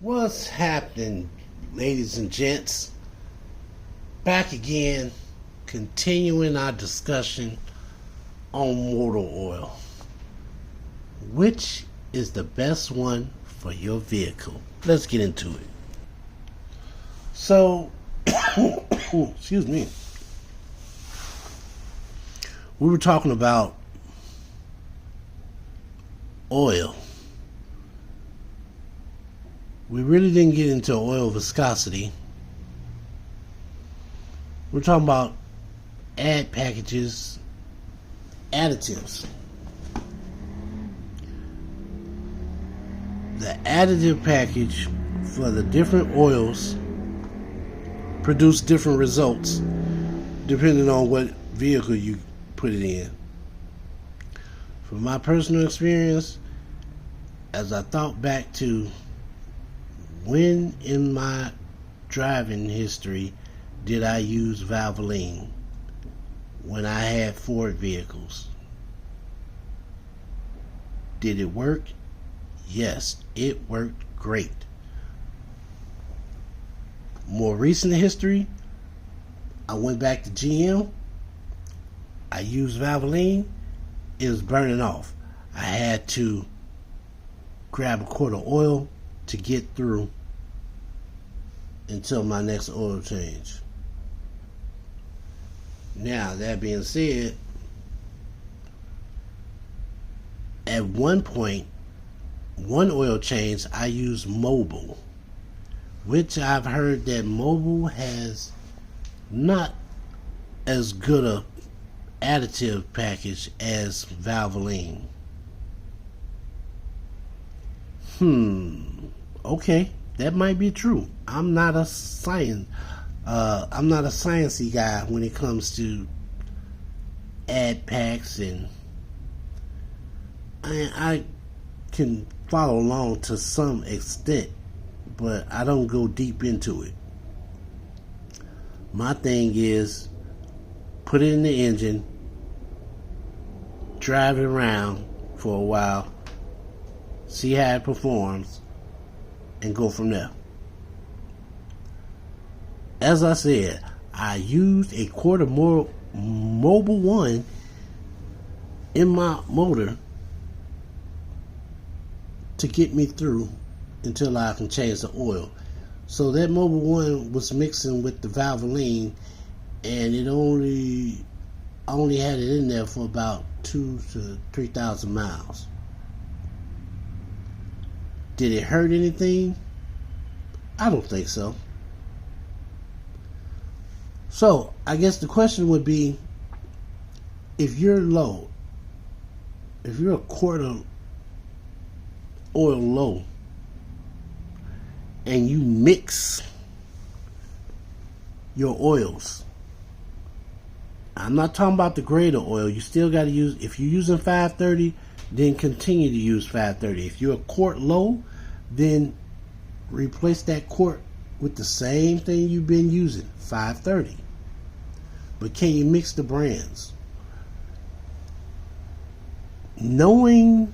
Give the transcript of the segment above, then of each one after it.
What's happening, ladies and gents? Back again, continuing our discussion on motor oil. Which is the best one for your vehicle? Let's get into it. So, excuse me. We were talking about oil. We really didn't get into oil viscosity. We're talking about add packages, additives. The additive package for the different oils produce different results depending on what vehicle you put it in. From my personal experience, as I thought back to when in my driving history did I use Valvoline when I had Ford vehicles? Did it work? Yes, it worked great. More recent history, I went back to GM. I used Valvoline. It was burning off. I had to grab a quart of oil to get through until my next oil change. Now, that being said, at one point, one oil change, I used Mobil, which I've heard that Mobil has not as good a additive package as Valvoline. Okay, that might be true. I'm not a sciencey guy when it comes to add packs, and I can follow along to some extent, but I don't go deep into it. My thing is put it in the engine, drive it around for a while, see how it performs, and go from there. As I said, I used a quart of Mobil 1 in my motor to get me through until I can change the oil. So that Mobil 1 was mixing with the Valvoline, and it only had it in there for about 2,000 to 3,000 miles. Did it hurt anything? I don't think so. So, I guess the question would be, if you're low, if you're a quart of oil low, and you mix your oils, I'm not talking about the grade of oil. You still got to use, if you're using 530, then continue to use 530. If you're a quart low, then replace that quart with the same thing you've been using, 530. But can you mix the brands? Knowing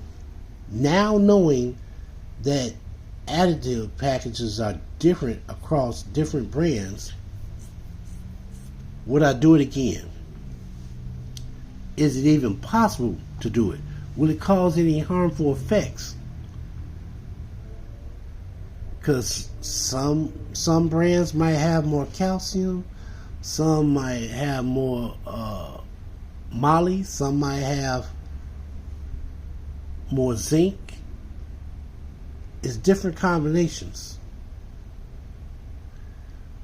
that additive packages are different across different brands, would I do it again? Is it even possible to do it? Will it cause any harmful effects? Because some brands might have more calcium, some might have more moly, some might have more zinc. It's different combinations.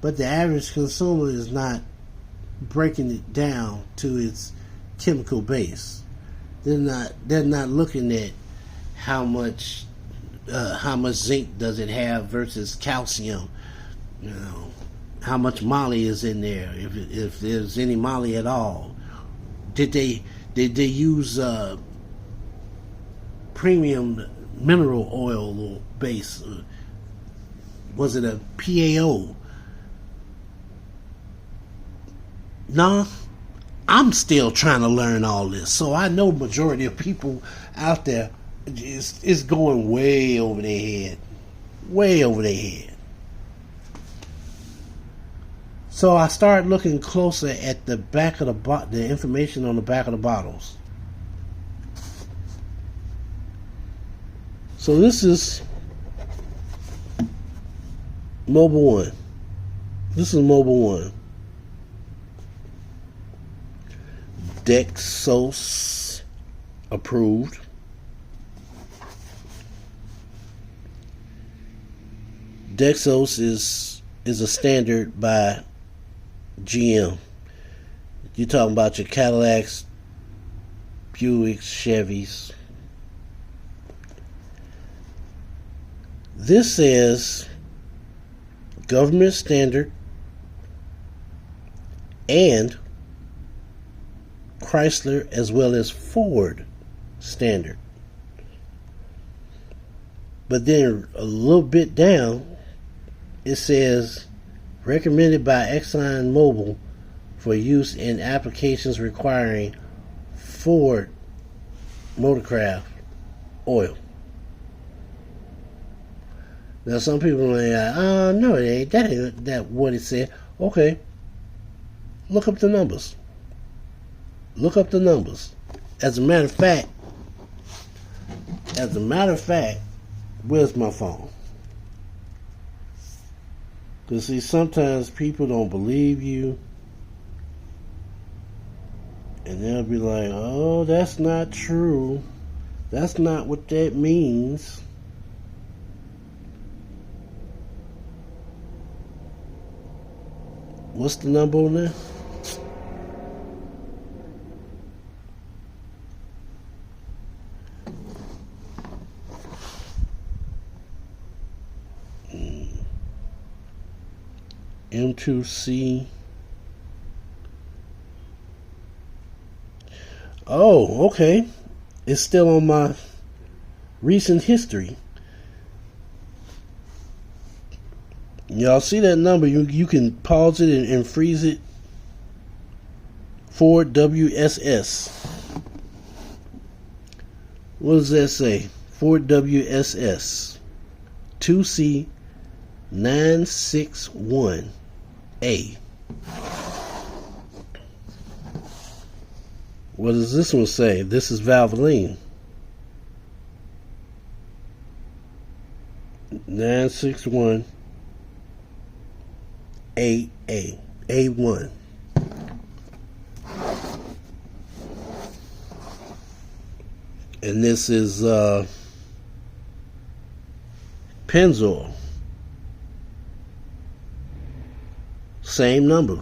But the average consumer is not breaking it down to its chemical base. They're not looking at how much zinc does it have versus calcium. You know, how much moly is in there, if there's any moly at all. Did they use premium mineral oil base? Was it a PAO? Nah, I'm still trying to learn all this, so I know majority of people out there is going way over their head. way over their head. So I started looking closer at the back of the information on the back of the bottles. So this is Mobil 1. This is Mobil 1. Dexos approved. Dexos is a standard by GM. You're talking about your Cadillacs, Buicks, Chevys. This says government standard and Chrysler as well as Ford standard. But then a little bit down, it says recommended by ExxonMobil for use in applications requiring Ford Motorcraft oil. Now some people are like, oh no, it ain't. That ain't that what it said. Okay, look up the numbers. Look up the numbers. As a matter of fact, where's my phone? Because see, sometimes people don't believe you. And they'll be like, oh, that's not true. That's not what that means. What's the number on there? M2C. Oh, okay. It's still on my recent history. Y'all see that number? You can pause it and freeze it. Ford WSS. What does that say? Ford WSS 2C 961A. What does this one say? This is Valvoline. 961 A1. And this is Pennzoil. Same number.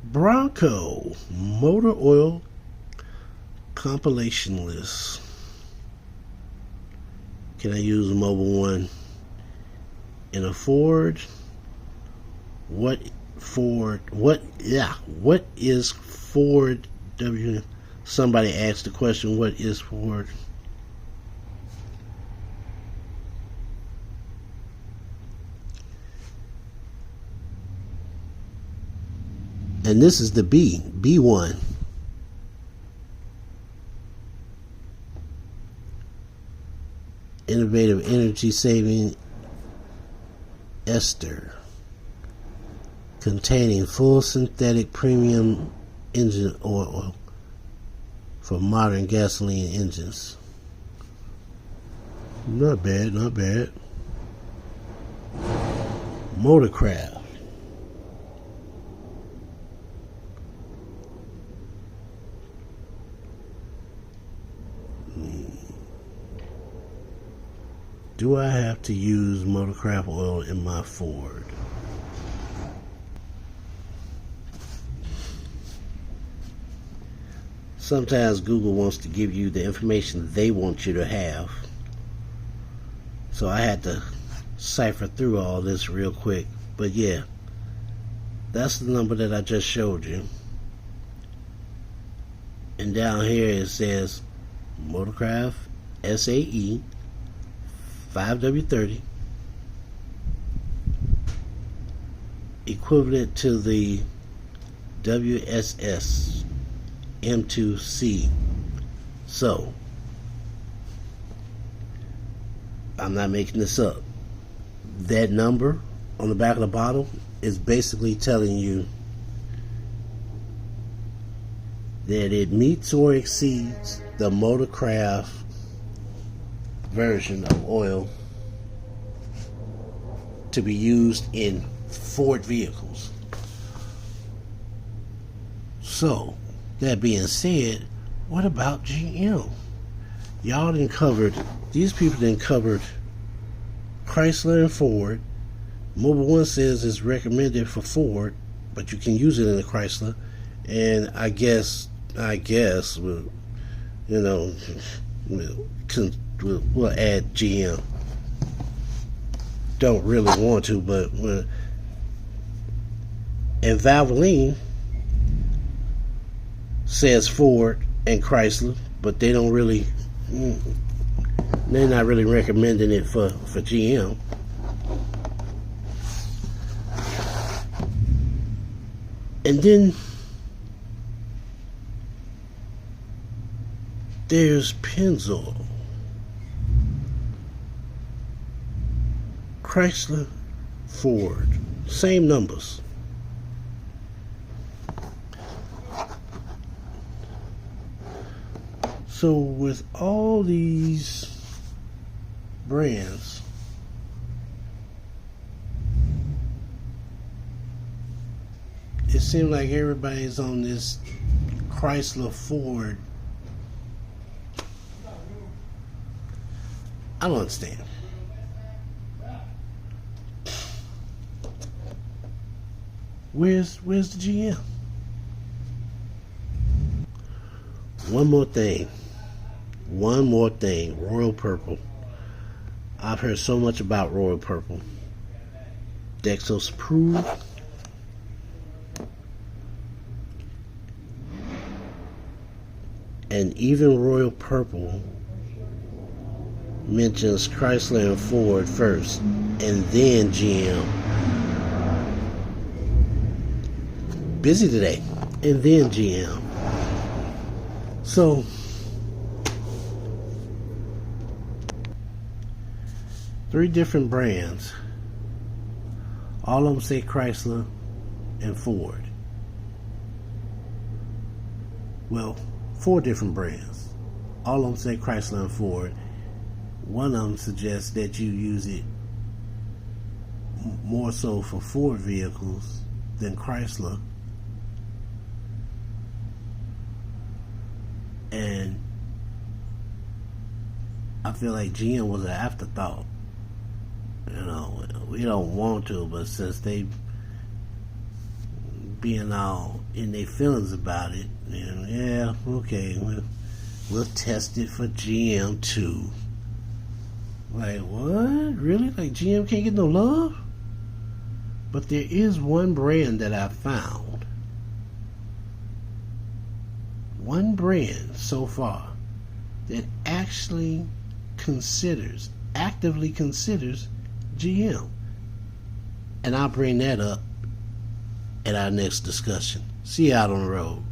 Bronco motor oil compilation list. Can I use a Mobil 1 in a Ford? What is Ford W? Somebody asked the question, what is Ford? And this is the B1. Innovative energy saving ester containing full synthetic premium engine oil for modern gasoline engines. Not bad, not bad. Motorcraft. Do I have to use Motorcraft oil in my Ford? Sometimes Google wants to give you the information they want you to have. So I had to cipher through all this real quick. But yeah, that's the number that I just showed you. And down here it says Motorcraft SAE 5W30 equivalent to the WSS M2C. So, I'm not making this up. That number on the back of the bottle is basically telling you that it meets or exceeds the Motorcraft version of oil to be used in Ford vehicles. So, that being said, what about GM? Y'all done covered, these people done covered Chrysler and Ford. Mobil One says it's recommended for Ford, but you can use it in a Chrysler. And I guess, we'll add GM. Don't really want to, but and Valvoline says Ford and Chrysler, but they don't really, they're not really recommending it for GM. And then there's Pennzoil. Chrysler, Ford, same numbers. So with all these brands, it seems like everybody's on this Chrysler, Ford. I don't understand. Where's the GM? One more thing, Royal Purple. I've heard so much about Royal Purple. Dexos approved. And even Royal Purple mentions Chrysler and Ford first, and then GM. Busy today, and then GM. So, three different brands. All of them say Chrysler and Ford. Well, four different brands. All of them say Chrysler and Ford. One of them suggests that you use it more so for Ford vehicles than Chrysler. And I feel like GM was an afterthought. You know, we don't want to, but since they being all in their feelings about it, and yeah, okay, we'll test it for GM too. Like, what? Really? Like, GM can't get no love? But there is one brand that I found. One brand so far that actually actively considers GM. And I'll bring that up at our next discussion. See you out on the road.